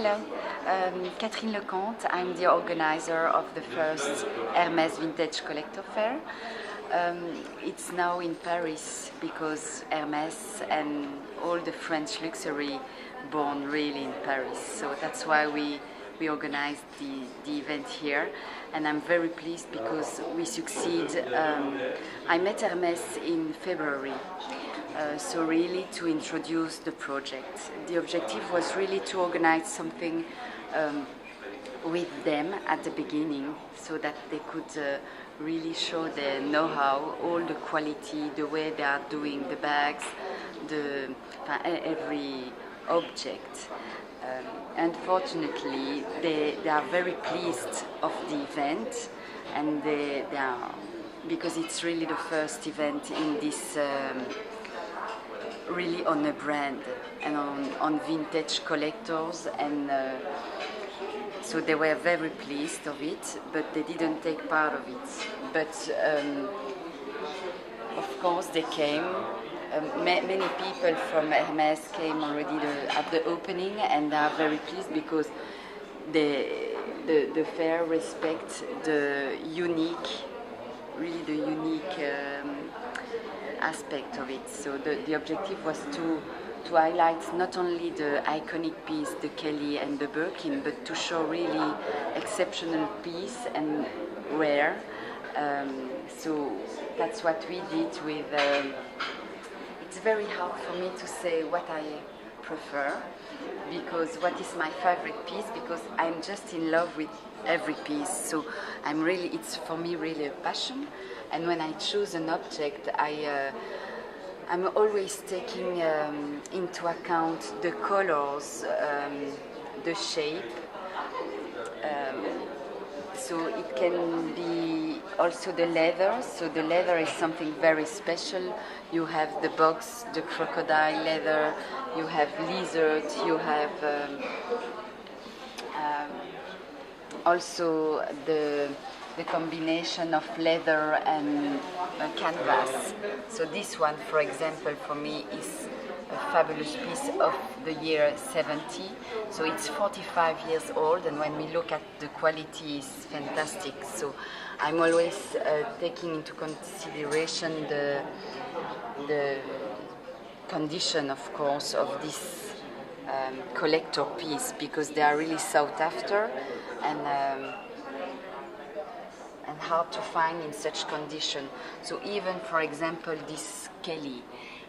Hello, Catherine Lecomte. I'm the organizer of the first HERMES Vintage Collector Fair. It's now in Paris because HERMES and all the French luxury born really in Paris. So that's why we organized the event here, and I'm very pleased because we succeed. I met HERMES in February. So really to introduce the project. The objective was really to organize something with them at the beginning so that they could really show their know-how, all the quality, the way they are doing the bags, every object. Unfortunately, they are very pleased of the event, and they are, because it's really the first event in this really on a brand and on vintage collectors, and so they were very pleased of it, but they didn't take part of it. But of course they came. Many people from HERMES came already at the opening, and are very pleased because the fair respects the unique, really the unique aspect of it. So the objective was to highlight not only the iconic piece, the Kelly and the Birkin, but to show really exceptional piece and rare. So that's what we did with. It's very hard for me to say what I prefer, because what is my favorite piece, because I'm just in love with every piece. So it's for me really a passion. And when I choose an object, I'm always taking into account the colors, the shape. So it can be also the leather. So the leather is something very special. You have the box, the crocodile leather, you have lizard, you have also the combination of leather and canvas. So this one, for example, for me is a fabulous piece of the year 70. So it's 45 years old, and when we look at the quality, it's fantastic. So I'm always taking into consideration the condition, of course, of this collector piece, because they are really sought after and hard to find in such condition. So even, for example, this Kelly,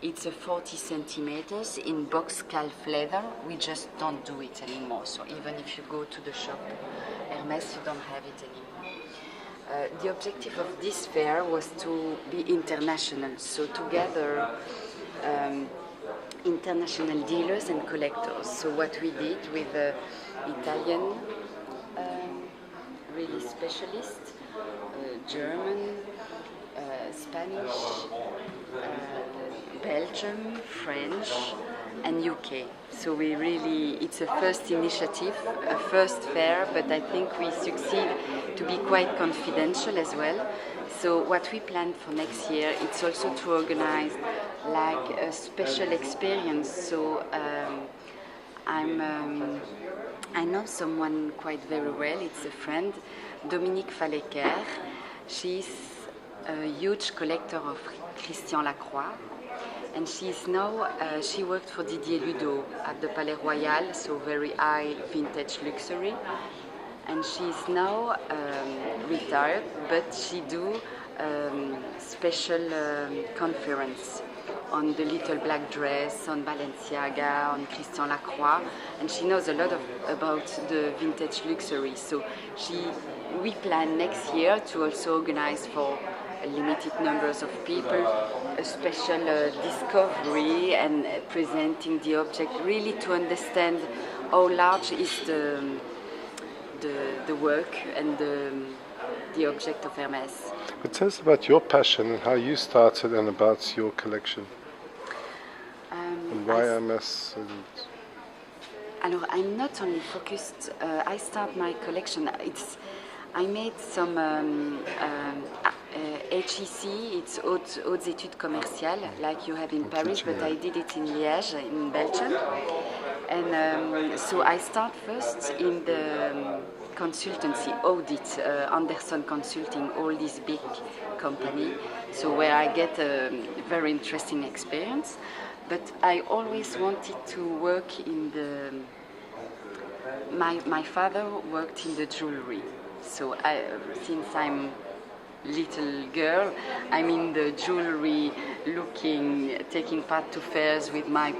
it's a 40 centimeters in box calf leather. We just don't do it anymore. So even if you go to the shop HERMES, you don't have it anymore. The objective of this fair was to be international, so to gather international dealers and collectors. So what we did with Italian really specialists, German, Spanish, Belgium, French, and UK. So it's a first initiative, a first fair, but I think we succeed to be quite confidential as well. So what we planned for next year, it's also to organize like a special experience. So I know someone quite very well. It's a friend, Dominique Fallecker. She's a huge collector of Christian Lacroix, and she's now, she worked for Didier Ludo at the Palais Royal, so very high vintage luxury. And she's now retired, but she do special conference on the little black dress, on Balenciaga, on Christian Lacroix, and she knows a lot about the vintage luxury. So we plan next year to also organize for limited numbers of people a special discovery and presenting the object, really to understand how large is the work and the object of HERMES. But tell us about your passion and how you started, and about your collection. And why HERMES? Alors, I'm not only focused. I start my collection. I made some HEC. It's Hautes Études Commerciales, like you have in Paris, but I did it in Liège, in Belgium. And so I start first in the consultancy audit, Anderson Consulting, all this big company, so where I get a very interesting experience. But I always wanted to work in the. My father worked in the jewelry, so since I'm little girl, I'm in the jewelry, taking part to fairs with my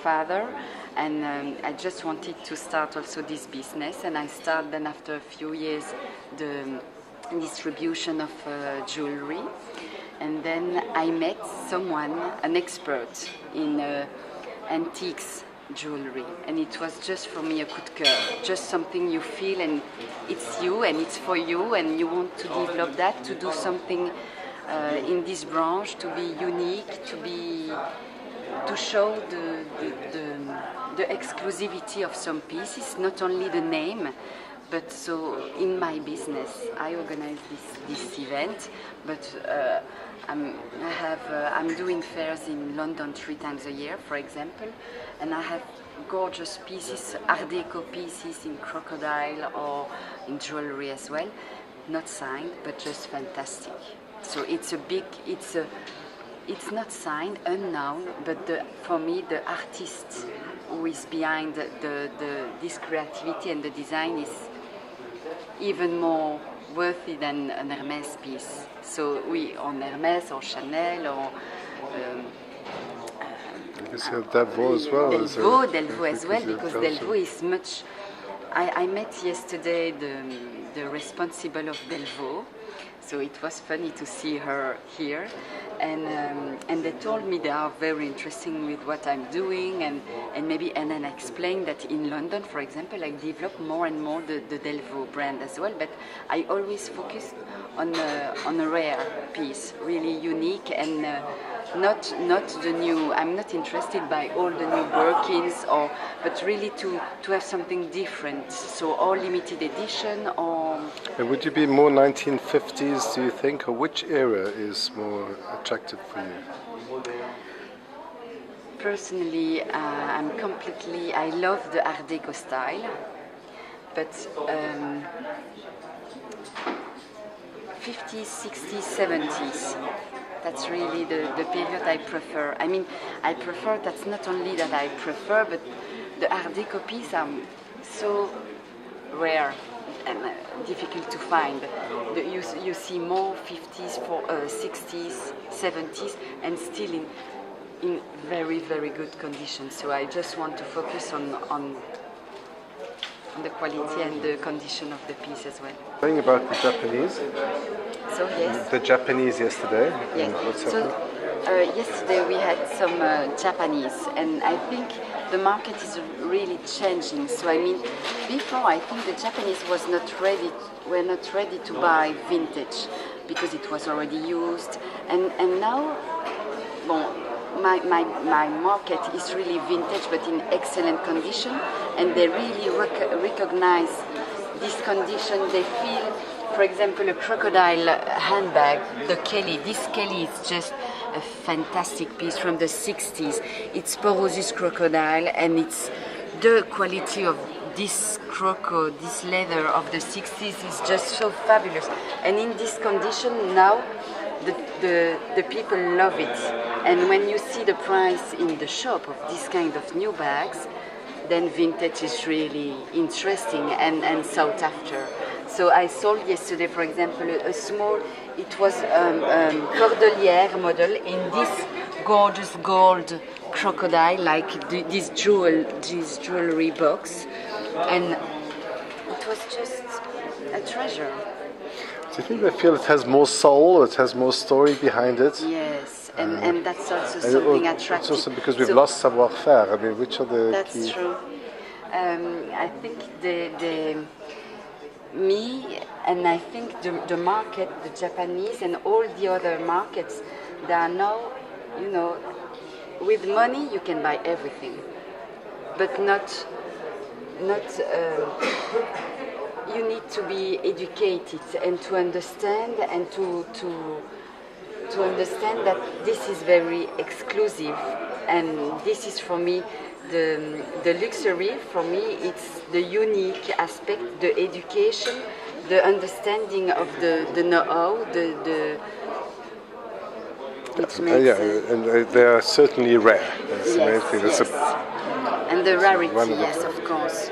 father, and I just wanted to start also this business, and I started then after a few years the distribution of jewelry, and then I met someone, an expert in antiques jewelry, and it was just for me a coup de cœur, just something you feel and it's you and it's for you and you want to develop that, to do something in this branch, to be unique, to show the exclusivity of some pieces, not only the name, but so in my business I organize this event, but I'm doing fairs in London 3 times a year, for example, and I have gorgeous pieces, Art Deco pieces in crocodile or in jewelry as well, not signed, but just fantastic. So it's not signed, unknown, but for me the artist who is behind this creativity and the design is even more worthy than an Hermes piece. So we on Hermes or Chanel or I guess you have Delvaux as well. Delvaux as well, because Delvaux is much. I met yesterday the responsible of Delvaux, so it was funny to see her here, and they told me they are very interested with what I'm doing, and then I explained that in London, for example, I develop more and more the Delvaux brand as well, but I always focus on a rare piece, really unique, and not the new. I'm not interested by all the new Birkins, but really to have something different. So or limited edition or. And would you be more 1950s, do you think, or which era is more attractive for you? Personally, I love the Art Deco style, but 50s, 60s, 70s. That's really the period I prefer. I mean, I prefer, that's not only that I prefer, but the Art Deco pieces are so rare and difficult to find. You see more 50s, 60s, 70s, and still in very, very good condition. So I just want to focus on the quality and the condition of the piece as well. Talking about the Japanese. So yes. The Japanese yesterday. Yes. What's happening? Yesterday we had some Japanese, and I think the market is really changing. So I mean, before I think the Japanese were not ready to buy vintage because it was already used, and now, my market is really vintage, but in excellent condition, and they really recognize this condition. They feel, for example, a crocodile handbag, the Kelly. This Kelly is just a fantastic piece from the 60s. It's Porosus crocodile, and it's the quality of this leather of the 60s is just so fabulous. And in this condition now, the people love it. And when you see the price in the shop of this kind of new bags, then vintage is really interesting and sought after. So I sold yesterday, for example, a small, it was Cordelière model in this gorgeous gold crocodile, like this jewelry box, and it was just a treasure. Do you think they feel it has more soul, it has more story behind it? Yes, and that's also something attractive. It's also because we've lost savoir-faire. I mean, which are the That's key? true. I think and I think the market, the Japanese and all the other markets, they are now, with money you can buy everything, but not. You need to be educated and to understand and to understand that this is very exclusive, and this is for me the luxury for me, it's the unique aspect, the education, the understanding of the know-how, which makes and they are certainly rare. That's the main thing. Yes. And the rarity, one of yes, of course.